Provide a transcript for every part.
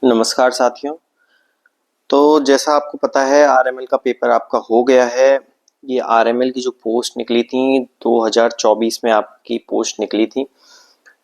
नमस्कार साथियों। तो जैसा आपको पता है आरएमएल का पेपर आपका हो गया है। ये आरएमएल की जो पोस्ट निकली थी 2024 में आपकी पोस्ट निकली थी।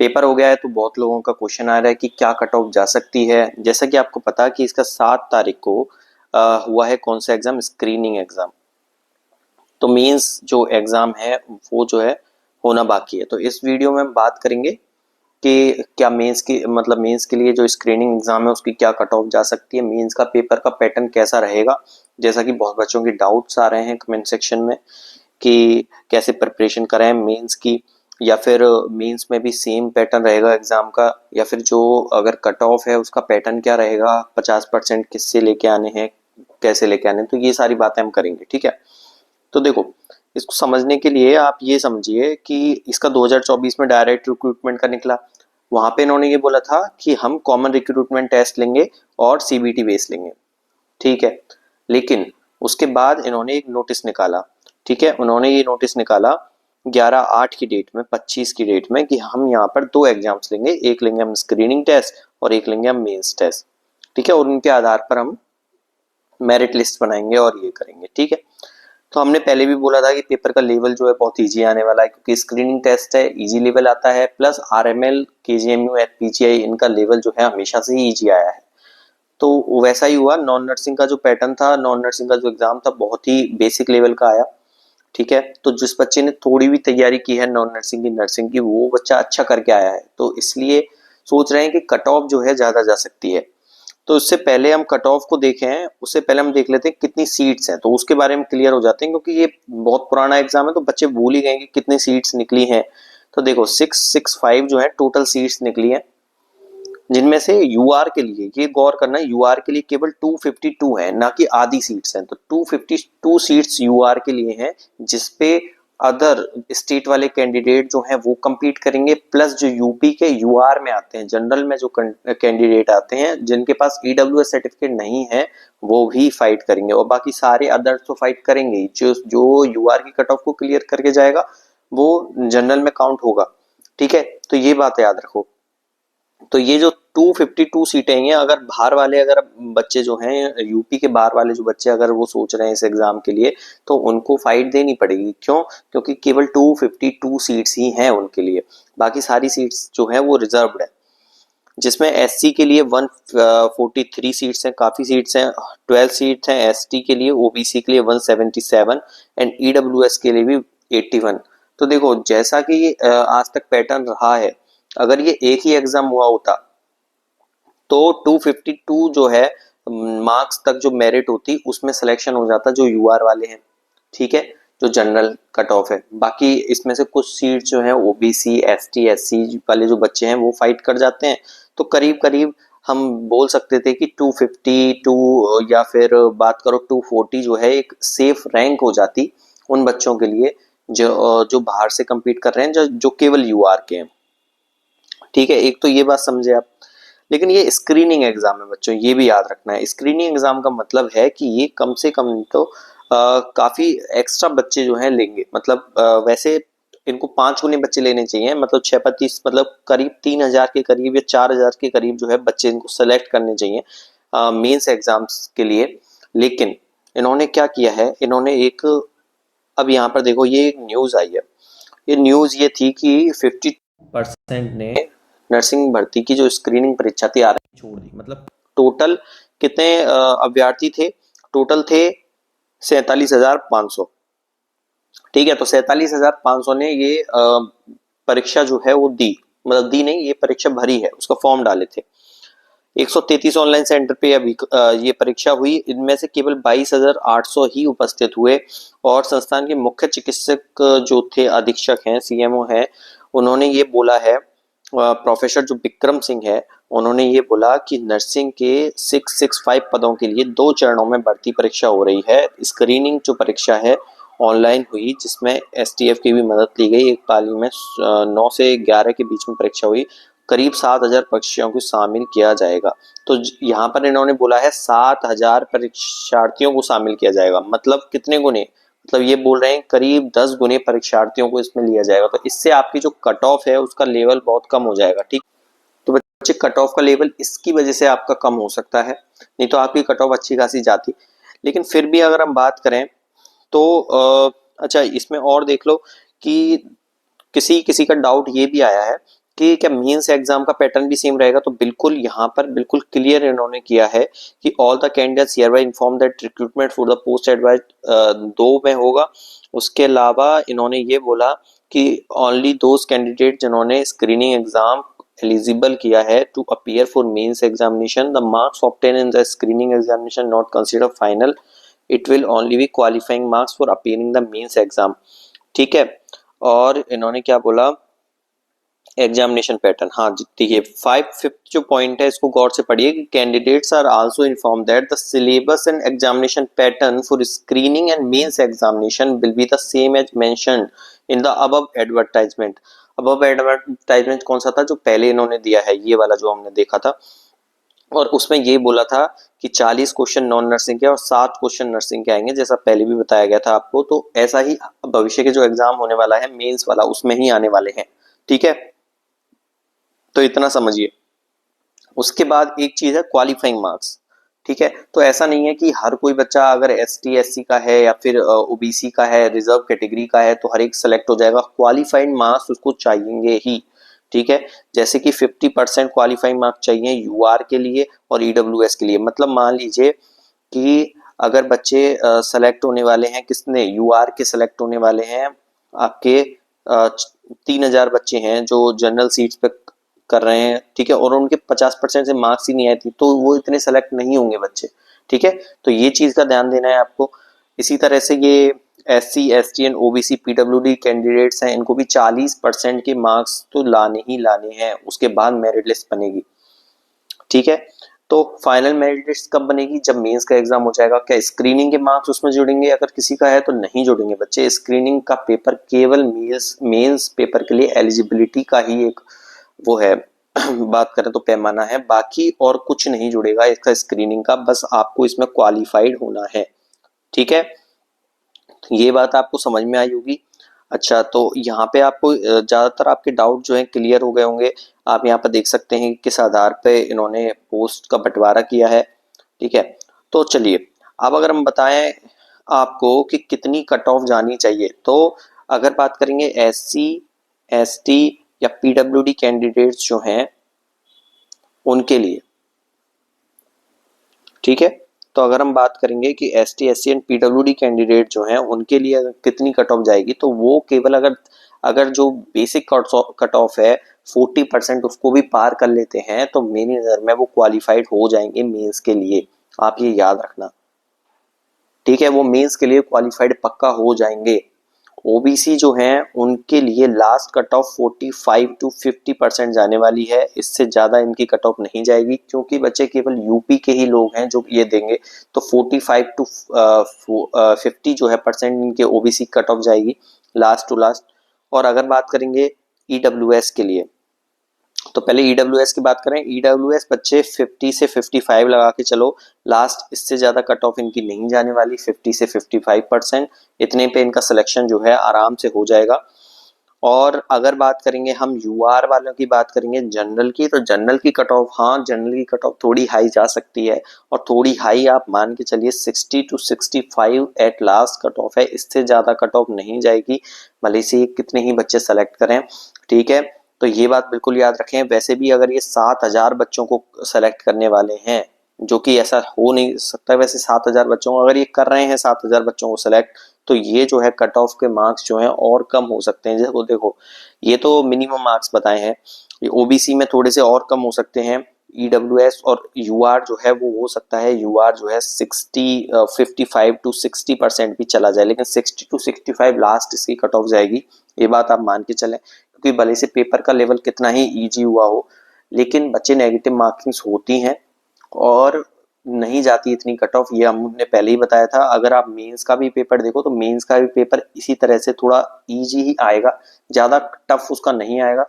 पेपर हो गया है तो बहुत लोगों का क्वेश्चन आ रहा है कि क्या कट ऑफ जा सकती है। जैसा कि आपको पता है कि इसका 7 तारीख को हुआ है कौन सा एग्जाम, स्क्रीनिंग एग्जाम। तो मेंस जो एग्जाम है वो जो है होना बाकी है। तो इस वीडियो में हम बात करेंगे कि क्या मेंस की मतलब मेंस के लिए जो स्क्रीनिंग एग्जाम है उसकी क्या कट ऑफ जा सकती है, मेंस का पेपर का पैटर्न कैसा रहेगा। जैसा कि बहुत बच्चों के डाउट्स आ रहे हैं कमेंट सेक्शन में कि कैसे प्रिपरेशन करें मेंस की, या फिर मेंस में भी सेम पैटर्न रहेगा एग्जाम का, या फिर जो अगर कट ऑफ है उसका पैटर्न क्या रहेगा, 50% किससे लेके आने हैं, कैसे लेके आने हैं। तो ये सारी बातें हम करेंगे, ठीक है। तो देखो, इसको समझने के लिए आप ये समझिए कि इसका 2024 में डायरेक्ट रिक्रूटमेंट का निकला। वहां पे इन्होंने ये बोला था कि हम कॉमन रिक्रूटमेंट टेस्ट लेंगे और सीबीटी बेस लेंगे, ठीक है। लेकिन उसके बाद इन्होंने एक नोटिस निकाला, ठीक है। उन्होंने ये नोटिस निकाला 11/8 की डेट में, 25 की डेट में, कि हम यहाँ पर 2 एग्जाम्स लेंगे, एक लेंगे हम स्क्रीनिंग टेस्ट और एक लेंगे हम मेंस टेस्ट, ठीक है। और उनके आधार पर हम मेरिट लिस्ट बनाएंगे और ये करेंगे, ठीक है। तो हमने पहले भी बोला था कि पेपर का लेवल जो है बहुत इजी आने वाला है, क्योंकि स्क्रीनिंग टेस्ट है, इजी लेवल आता है, प्लस आरएमएल, केजीएमयू, एफपीजीआई इनका लेवल जो है हमेशा से ही इजी आया है। तो वैसा ही हुआ। नॉन नर्सिंग का जो पैटर्न था, नॉन नर्सिंग का जो एग्जाम था, बहुत ही बेसिक लेवल का आया, ठीक है। तो जिस बच्चे ने थोड़ी भी तैयारी की है नॉन नर्सिंग की, नर्सिंग की, वो बच्चा अच्छा करके आया है। तो इसलिए सोच रहे हैं कि कट ऑफ जो है ज्यादा जा सकती है। तो इससे पहले हम कट ऑफ को देखें, उससे पहले हम देख लेते हैं कितनी सीट्स हैं, तो उसके बारे में क्लियर हो जाते हैं, क्योंकि ये बहुत पुराना एग्जाम है तो बच्चे भूल ही गए कि कितनी सीट्स निकली हैं। तो देखो 665 जो है टोटल सीट्स निकली हैं, जिनमें से यूआर के लिए, ये गौर करना, यूआर के लिए केवल 252 है, ना कि आधी सीट्स हैं। तो 252 सीट्स यूआर के लिए हैं, जिसपे अदर स्टेट वाले कैंडिडेट जो हैं वो compete करेंगे, प्लस जो यूपी के यूआर में आते हैं, जनरल में जो कैंडिडेट आते हैं जिनके पास ईडब्ल्यूएस सर्टिफिकेट नहीं है, वो भी फाइट करेंगे। और बाकी सारे अदर तो फाइट करेंगे ही। जो यूआर की कट ऑफ को क्लियर करके जाएगा वो जनरल में काउंट होगा, ठीक है। तो ये बात याद रखो। तो ये जो 252 सीटें हैं, अगर बाहर वाले, अगर बच्चे जो हैं यूपी के बाहर वाले जो बच्चे, अगर वो सोच रहे हैं इस एग्जाम के लिए, तो उनको फाइट देनी पड़ेगी। क्यों? क्योंकि केवल 252 सीट्स ही हैं उनके लिए, बाकी सारी सीट्स जो हैं वो रिजर्व्ड है। जिसमें एससी के लिए 143 सीट्स हैं, काफी सीट्स हैं। 12 सीट्स हैं एसटी के लिए, ओबीसी के लिए 177 एंड ईडब्ल्यूएस के लिए भी 81। तो देखो, जैसा कि आज तक पैटर्न रहा है, अगर ये एक ही एग्जाम हुआ होता तो 252 जो है मार्क्स तक जो मेरिट होती उसमें सिलेक्शन हो जाता जो यूआर वाले हैं, ठीक है, जो जनरल कट ऑफ है। बाकी इसमें से कुछ सीट जो है ओबीसी, एसटी, एससी वाले जो बच्चे हैं वो फाइट कर जाते हैं। तो करीब करीब हम बोल सकते थे कि 252 या फिर बात करो 240 जो है एक सेफ रैंक हो जाती उन बच्चों के लिए जो बाहर से compete कर रहे हैं, जो केवल यूआर के हैं, ठीक है। एक तो ये बात समझे आप। लेकिन ये स्क्रीनिंग एग्जाम है बच्चों, ये भी याद रखना है। स्क्रीनिंग एग्जाम का मतलब है कि ये कम से कम तो काफी एक्स्ट्रा बच्चे जो हैं लेंगे। मतलब वैसे इनको 5 गुने बच्चे लेने चाहिए, मतलब 6 25, मतलब करीब 3,000 के करीब या 4,000 के करीब जो है बच्चे इनको सेलेक्ट करने चाहिए मेंस एग्जाम्स के लिए। लेकिन इन्होंने क्या किया है, इन्होंने एक, अब यहाँ पर देखो ये एक न्यूज आई है। ये न्यूज ये थी कि 50% ने नर्सिंग भर्ती की जो स्क्रीनिंग परीक्षा थी आरआरबी छोड़ दी। मतलब टोटल कितने अभ्यर्थी थे? टोटल थे 47,500, ठीक है। तो 47,500 ने ये परीक्षा जो है वो दी, मतलब दी नहीं, ये परीक्षा भरी है, उसका फॉर्म डाले थे। 133 ऑनलाइन सेंटर पे अभी ये परीक्षा हुई। इनमें से केवल 22,800 ही उपस्थित हुए। और संस्थान के मुख्य चिकित्सक जो थे, अधीक्षक हैं, सीएमओ हैं, उन्होंने ये बोला है, प्रोफेसर जो विक्रम सिंह है, उन्होंने ये बोला कि नर्सिंग के 665 पदों के लिए 2 चरणों में भर्ती परीक्षा हो रही है। स्क्रीनिंग जो परीक्षा है ऑनलाइन हुई, जिसमें एसटीएफ की भी मदद ली गई। एक पाली में 9 से 11 के बीच में परीक्षा हुई। करीब 7,000 परीक्षाओं को शामिल किया जाएगा। तो यहाँ पर इन्होंने बोला है 7,000 परीक्षार्थियों को शामिल किया जाएगा। मतलब कितने गुने? मतलब ये बोल रहे हैं करीब 10 गुने परीक्षार्थियों को इसमें लिया जाएगा। तो इससे आपकी जो कट ऑफ है उसका लेवल बहुत कम हो जाएगा, ठीक। तो बच्चे कट ऑफ का लेवल इसकी वजह से आपका कम हो सकता है, नहीं तो आपकी कट ऑफ अच्छी खासी जाती। लेकिन फिर भी अगर हम बात करें तो अच्छा इसमें और देख लो कि किसी किसी का डाउट ये भी आया है कि क्या मेंस एग्जाम का पैटर्न भी सेम रहेगा, तो बिल्कुल यहाँ पर बिल्कुल क्लियर इन्होंने किया है कि all the candidates hereby inform that recruitment for the post advise 2 में होगा। उसके अलावा इन्होंने ये बोला कि ओनली दोज कैंडिडेट जिन्होंने स्क्रीनिंग एग्जाम एलिजिबल किया है to appear for mains examination, the marks obtain in the screening examination not consider final, it will only be qualifying marks for appearing the mains exam. ठीक है, और इन्होंने क्या बोला, examination pattern, हाँ देखिए 5 जो पॉइंट है इसको गौर से पढ़िए कि candidates are also inform that the syllabus and examination pattern for screening and mains examination will be the same as mentioned in the above advertisement. Above advertisement कौन सा था, जो पहले इन्होंने दिया है, ये वाला जो हमने देखा था, और उसमें ये बोला था कि 40 क्वेश्चन नॉन नर्सिंग के और 7 क्वेश्चन नर्सिंग के आएंगे, जैसा पहले भी बताया गया था आपको। तो ऐसा ही भविष्य के जो एग्जाम होने वाला है मेंस वाला, उसमें ही आने वाले हैं। ठीक है, तो इतना समझिए। उसके बाद एक चीज है क्वालिफाइंग मार्क्स। ठीक है, तो ऐसा नहीं है कि हर कोई बच्चा अगर ST SC का है या फिर OBC का है, रिजर्व कैटेगरी का है, तो हर एक सेलेक्ट हो जाएगा। क्वालिफाइड मार्क्स उसको चाहिए ही। ठीक है, जैसे कि 50% क्वालिफाइंग मार्क्स चाहिए UR के लिए और EWS के लिए। मतलब मान लीजिए कि अगर बच्चे सेलेक्ट होने वाले हैं, किसने, UR के सेलेक्ट होने वाले हैं आपके 3000 बच्चे हैं जो जनरल सीट्स पे कर रहे हैं। ठीक है, और उनके 50% से मार्क्स ही नहीं आए थे, तो वो इतने सेलेक्ट नहीं होंगे बच्चे। ठीक है, तो ये चीज का ध्यान देना है आपको। इसी तरह से ये SC ST and OBC PWD candidates हैं, इनको भी 40% के मार्क्स तो लाने ही लाने हैं, उसके बाद मेरिट लिस्ट बनेगी। ठीक है, तो फाइनल मेरिट लिस्ट कब बनेगी, जब मेंस का एग्जाम हो जाएगा। क्या स्क्रीनिंग के मार्क्स उसमें जुड़ेंगे, अगर किसी का है तो नहीं जुड़ेंगे बच्चे। स्क्रीनिंग का पेपर केवल मेंस पेपर के लिए एलिजिबिलिटी का ही एक वो है बात करें तो पैमाना है, बाकी और कुछ नहीं जुड़ेगा इसका स्क्रीनिंग का, बस आपको इसमें क्वालिफाइड होना है। ठीक है, ये बात आपको समझ में आई होगी। अच्छा, तो यहाँ पे आपको ज्यादातर आपके डाउट जो है क्लियर हो गए होंगे। आप यहाँ पर देख सकते हैं किस आधार पे इन्होंने पोस्ट का बंटवारा किया है। ठीक है, तो चलिए अब अगर हम बताएं आपको कि कितनी कट ऑफ जानी चाहिए, तो अगर बात करेंगे SC ST या PWD कैंडिडेट्स जो हैं उनके लिए। ठीक है, तो अगर हम बात करेंगे कि ST SC and PWD candidate जो हैं उनके लिए अगर कितनी कट ऑफ जाएगी, तो वो केवल अगर अगर जो बेसिक कट ऑफ है 40% उसको भी पार कर लेते हैं, तो मेरी नज़र में वो क्वालिफाइड हो जाएंगे मेंस के लिए। आप ये याद रखना। ठीक है, वो मेंस के लिए क्वालिफाइड पक्का हो जाएंगे। OBC जो हैं उनके लिए लास्ट कट ऑफ 45 to 50% जाने वाली है, इससे ज़्यादा इनकी कट ऑफ नहीं जाएगी, क्योंकि बच्चे केवल यूपी के ही लोग हैं जो ये देंगे। तो 45 to 50 जो है परसेंट इनके OBC कट ऑफ जाएगी लास्ट टू लास्ट। और अगर बात करेंगे EWS के लिए, तो पहले EWS की बात करें। EWS बच्चे 50 से 55 लगा के चलो, लास्ट इससे ज़्यादा कट ऑफ इनकी नहीं जाने वाली, 50 से 55%। इतने पे इनका सिलेक्शन जो है आराम से हो जाएगा। और अगर बात करेंगे हम UR वालों की, बात करेंगे जनरल की, तो जनरल की कट ऑफ, हाँ जनरल की कट ऑफ थोड़ी हाई जा सकती है, और थोड़ी हाई आप मान के चलिए 60 to 65 at last cut off है, इससे ज़्यादा कट ऑफ नहीं जाएगी, भले से कितने ही बच्चे सेलेक्ट करें। ठीक है, तो ये बात बिल्कुल याद रखें। वैसे भी अगर ये 7000 बच्चों को सेलेक्ट करने वाले हैं, जो कि ऐसा हो नहीं सकता, वैसे 7000 बच्चों को अगर ये कर रहे हैं 7000 बच्चों को सेलेक्ट, तो ये जो है कट ऑफ के मार्क्स जो हैं और कम हो सकते हैं। जैसे देखो ये तो मिनिमम मार्क्स बताए हैं, ये OBC में थोड़े से और कम हो सकते हैं। EWS और UR जो है वो हो सकता है UR जो है 55 to 60% भी चला जाए, लेकिन 60 to 65 लास्ट इसकी कट ऑफ जाएगी, ये बात आप मान के चलें। क्योंकि भले से पेपर का लेवल कितना ही ईजी हुआ हो, लेकिन बच्चे नेगेटिव मार्किंग्स होती हैं और नहीं जाती इतनी कट ऑफ, ये हमने पहले ही बताया था। अगर आप मेंस का भी पेपर देखो तो मेंस का भी पेपर इसी तरह से थोड़ा इजी ही आएगा, ज़्यादा टफ उसका नहीं आएगा।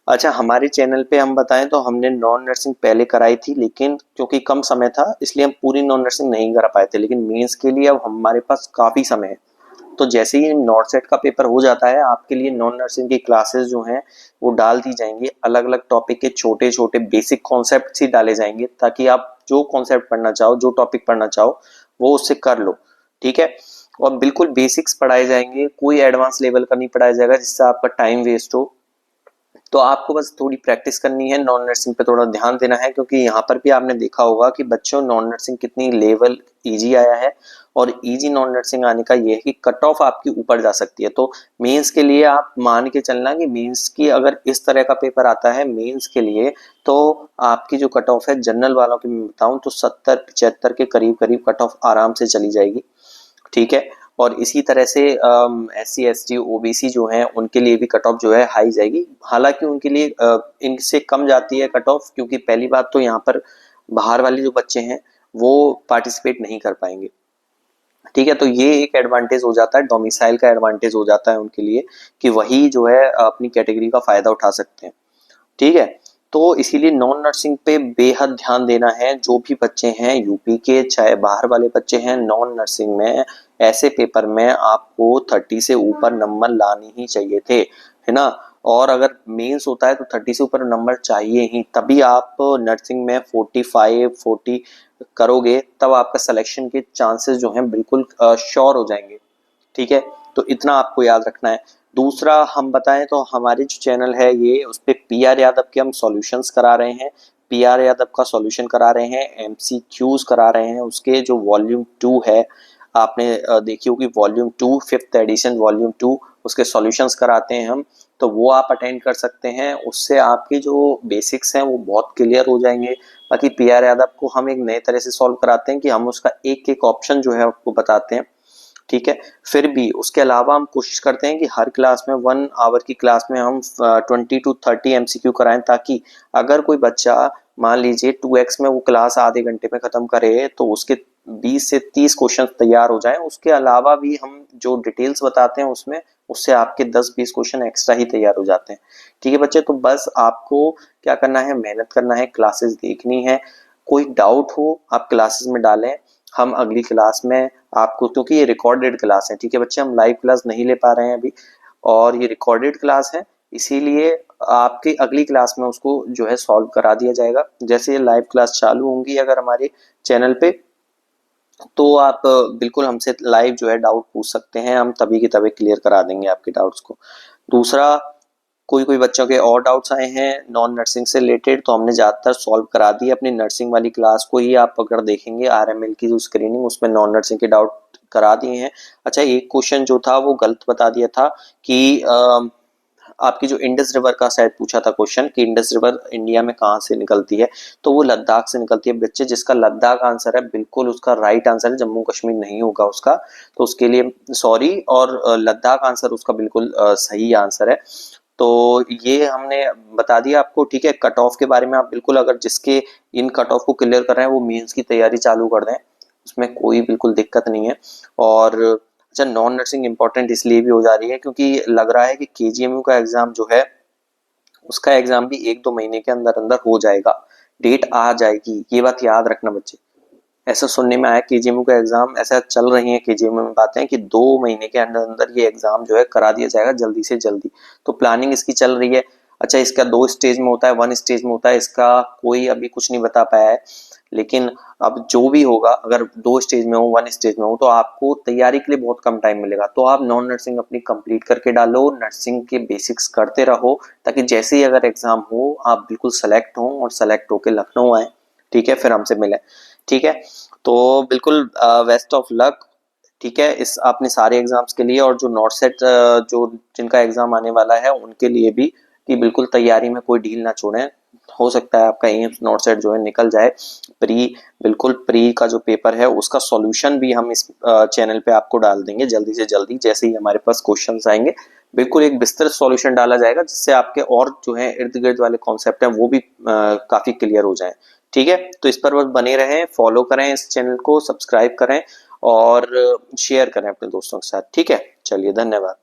अच्छा, हमारे चैनल पे हम बताएं तो हमने नॉन नर्सिंग पहले कराई थी, लेकिन क्योंकि कम समय था इसलिए हम पूरी नॉन नर्सिंग नहीं करा पाए थे, लेकिन मेंस के लिए अब हमारे पास काफ़ी समय है, तो जैसे ही नॉर्सेट का पेपर हो जाता है आपके लिए नॉन नर्सिंग की क्लासेस जो हैं वो डाल दी जाएंगी। अलग अलग टॉपिक के छोटे छोटे बेसिक कॉन्सेप्ट ही डाले जाएंगे ताकि आप जो कॉन्सेप्ट पढ़ना चाहो, जो टॉपिक पढ़ना चाहो वो उससे कर लो, ठीक है। और बिल्कुल बेसिक्स पढ़ाए जाएंगे, कोई एडवांस लेवल का नहीं पढ़ाया जाएगा जिससे आपका टाइम वेस्ट हो। तो आपको बस थोड़ी प्रैक्टिस करनी है, नॉन नर्सिंग पे थोड़ा ध्यान देना है, क्योंकि यहाँ पर भी आपने देखा होगा कि बच्चों नॉन नर्सिंग कितनी लेवल इजी आया है। और इजी नॉन नर्सिंग आने का ये है कि कट ऑफ आपकी ऊपर जा सकती है। तो मेंस के लिए आप मान के चलना कि मेंस की अगर इस तरह का पेपर आता है मेंस के लिए, तो आपकी जो कट ऑफ है जनरल वालों की मैं बताऊं तो 70-75 के करीब करीब कट ऑफ आराम से चली जाएगी, ठीक है। और इसी तरह से SC ST OBC जो हैं उनके लिए भी कट ऑफ जो है हाई जाएगी। हालांकि उनके लिए इनसे कम जाती है कट ऑफ, क्योंकि पहली बात तो यहाँ पर बाहर वाले जो बच्चे हैं वो पार्टिसिपेट नहीं कर पाएंगे, ठीक है। तो ये एक एडवांटेज हो जाता है, डोमिसाइल का एडवांटेज हो जाता है उनके लिए कि वही जो है अपनी कैटेगरी का फायदा उठा सकते हैं, ठीक है। तो इसीलिए नॉन नर्सिंग पे बेहद ध्यान देना है। जो भी बच्चे हैं यूपी के चाहे बाहर वाले बच्चे हैं, नॉन नर्सिंग में ऐसे पेपर में आपको 30 से ऊपर नंबर लाने ही चाहिए थे, है ना। और अगर मेंस होता है तो 30 से ऊपर नंबर चाहिए ही, तभी आप नर्सिंग में 45-40 करोगे, तब आपका सिलेक्शन के चांसेस जो हैं बिल्कुल श्योर हो जाएंगे, ठीक है। तो इतना आपको याद रखना है। दूसरा हम बताएं तो हमारे जो चैनल है ये उस पे PR यादव के हम सॉल्यूशंस करा रहे हैं, PR यादव का सॉल्यूशन करा रहे हैं, MCQs करा रहे हैं। उसके जो वॉल्यूम 2 है आपने देखी होगी, वॉल्यूम 2 5th एडिशन वॉल्यूम 2, उसके सॉल्यूशंस कराते हैं हम। तो वो आप अटेंड कर सकते हैं, उससे आपके जो बेसिक्स हैं वो बहुत क्लियर हो जाएंगे। बाकी PR यादव को हम एक नए तरह से सॉल्व कराते हैं कि हम उसका एक एक ऑप्शन जो है आपको बताते हैं, ठीक है। फिर भी उसके अलावा हम कोशिश करते हैं कि हर क्लास में 1 आवर की क्लास में हम 20 to 30 MCQ कराएं, ताकि अगर कोई बच्चा मान लीजिए 2x में वो क्लास आधे घंटे में खत्म करे तो उसके 20 से 30 क्वेश्चन तैयार हो जाएं। उसके अलावा भी हम जो डिटेल्स बताते हैं उसमें उससे आपके 10-20 क्वेश्चन एक्स्ट्रा ही तैयार हो जाते हैं, ठीक है बच्चे। तो बस आपको क्या करना है, मेहनत करना है, क्लासेस देखनी है। कोई डाउट हो आप क्लासेस में डालें, हम अगली क्लास में आपको, क्योंकि ये रिकॉर्डेड क्लास है, ठीक है बच्चे, हम लाइव क्लास नहीं ले पा रहे हैं अभी, और ये रिकॉर्डेड क्लास है, इसीलिए आपकी अगली क्लास में उसको जो है सॉल्व करा दिया जाएगा। जैसे ये लाइव क्लास चालू होंगी अगर हमारे चैनल पे, तो आप बिल्कुल हमसे लाइव जो है डाउट पूछ सकते हैं, हम तभी के तभी क्लियर करा देंगे आपके डाउट्स को। दूसरा, कोई कोई बच्चों के और डाउट्स आए हैं नॉन नर्सिंग से रिलेटेड, तो हमने ज़्यादातर सॉल्व करा दिए अपनी नर्सिंग वाली क्लास को ही। आप अगर देखेंगे RML की जो स्क्रीनिंग उसमें नॉन नर्सिंग के डाउट करा दिए हैं। अच्छा, एक क्वेश्चन जो था वो गलत बता दिया था कि आपकी जो इंडस रिवर का शायद पूछा था क्वेश्चन कि इंडस रिवर इंडिया में कहाँ से निकलती है, तो वो लद्दाख से निकलती है बच्चे। जिसका लद्दाख आंसर है बिल्कुल उसका राइट आंसर है, जम्मू कश्मीर नहीं होगा उसका, तो उसके लिए सॉरी। और लद्दाख आंसर उसका बिल्कुल सही आंसर है। तो ये हमने बता दिया आपको, ठीक है। कट ऑफ के बारे में आप बिल्कुल, अगर जिसके इन कट ऑफ को क्लियर कर रहे हैं वो मेंस की तैयारी चालू कर दें, उसमें कोई बिल्कुल दिक्कत नहीं है। और अच्छा, नॉन नर्सिंग इंपॉर्टेंट इसलिए भी हो जा रही है क्योंकि लग रहा है कि KGMU का एग्जाम जो है उसका एग्जाम भी 1-2 महीने के अंदर अंदर हो जाएगा, डेट आ जाएगी, ये बात याद रखना बच्चे। ऐसा सुनने में आया KGMU का एग्जाम, ऐसा चल रही है KGMU में बातें कि 2 महीने के अंदर अंदर ये एग्जाम जो है करा दिया जाएगा जल्दी से जल्दी। तो प्लानिंग इसकी चल रही है। अच्छा, इसका 2 स्टेज में होता है, 1 स्टेज में होता है, इसका कोई अभी कुछ नहीं बता पाया है। लेकिन अब जो भी होगा, अगर 2 स्टेज में हो 1 स्टेज में हो तो आपको तैयारी के लिए बहुत कम टाइम मिलेगा। तो आप नॉन नर्सिंग अपनी कंप्लीट करके डालो, नर्सिंग के बेसिक्स करते रहो, ताकि जैसे ही अगर एग्जाम हो आप बिल्कुल सेलेक्ट हो और सेलेक्ट होके लखनऊ आए, ठीक है, फिर हमसे मिले, ठीक है। तो बिल्कुल बेस्ट ऑफ लक, ठीक है, इस अपने सारे एग्जाम्स के लिए। और जो नॉट सेट जो जिनका एग्जाम आने वाला है उनके लिए भी, कि बिल्कुल तैयारी में कोई ढील ना छोड़ें। हो सकता है आपका एम्स नॉट सेट जो है निकल जाए। बिल्कुल प्री का जो पेपर है उसका सॉल्यूशन भी हम इस चैनल पे आपको डाल देंगे जल्दी से जल्दी, जैसे ही हमारे पास क्वेश्चंस आएंगे बिल्कुल एक विस्तृत सॉल्यूशन डाला जाएगा, जिससे आपके और जो है इर्द गिर्द वाले कॉन्सेप्ट हैं वो भी काफी क्लियर हो जाएं, ठीक है। तो इस पर बस बने रहें, फॉलो करें इस चैनल को, सब्सक्राइब करें और शेयर करें अपने दोस्तों के साथ, ठीक है। चलिए, धन्यवाद।